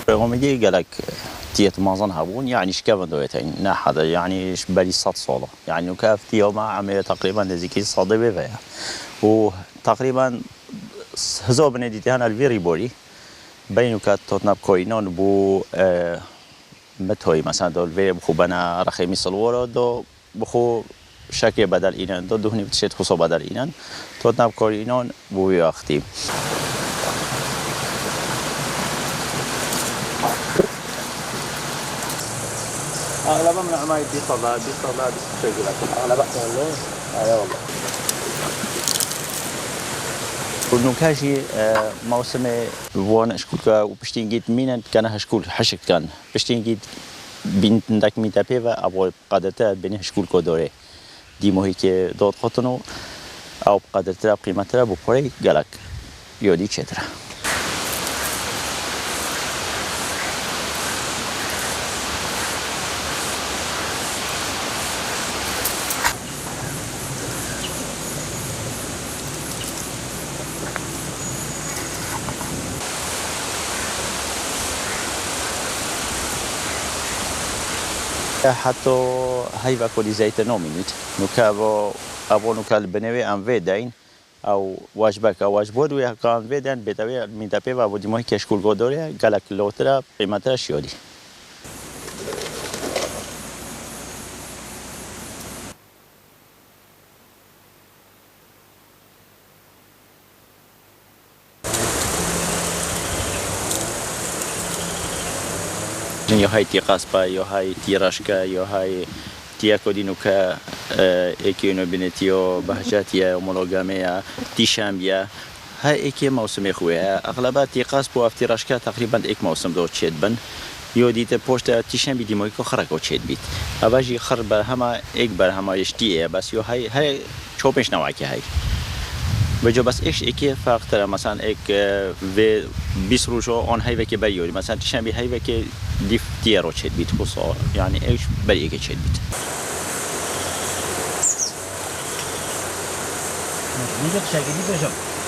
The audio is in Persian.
رقمي قالك تيت مازن هابون يعني شكافن دويتين نحدا يعني بالي صد صولة يعني وكاف تيو مع عملية تقريبا نزيكي صدي بفيا وتقريبا هزو بنديتي هنا الفيري بوري بينو كات توتناب كوينون بو متوي مثلا دول في بخو بنا رخيمي صلورو دو بخو شكل بدل إينان دو دهني بتشيت خصو بدل إينان توتناب كوينون بو ياختي أغلبها من عمايل دي صلاة بشكل أكثر أغلبها والله أيوة والله ونكاشي موسم وانا اشكولكا وبشتين جيت مينا كان هشكول حشك كان بشتين جيت بين داك ميتا بيفا ابو قادتا بين هشكولكو دوري دي موهيك دوت خطنو او قادتا قيمتها بو بوري قالك يودي تشترا حتى هاي باكل زيت نومينيت نكابو ابو نكال بنوي ام فيدين او واجبك او واجبود ويا كان فيدين بتوي ميتا بيفا ابو ديمو كشكول غودوري قالك لوترا قيمتها شيودي يو هاي تيقاسبا يو هاي تيراشكا يو هاي تياكو دينوكا ايكيونو بنتيو بهجاتيا ومونوغاميا تيشامبيا هاي ايكي موسم خويا اغلبها تيقاسبو افتيراشكا تقريبا ايك موسم دو تشيد بن يو ديت بوشتا تيشامبي ديمويكو خرقو تشيد بيت اباجي خرب هما ايك بر هما يشتيه بس يو هاي چوبش نواكي هاي وجو بس ايش ايكي فرق ترى مثلا ايك في بيسروجو اون هاي وكي بريوري مثلا تشامبي هاي وكي ديف تيرو تشيد بيت خصو يعني ايش بري ايكي تشيد بيت نيجي تشاكي دي بجم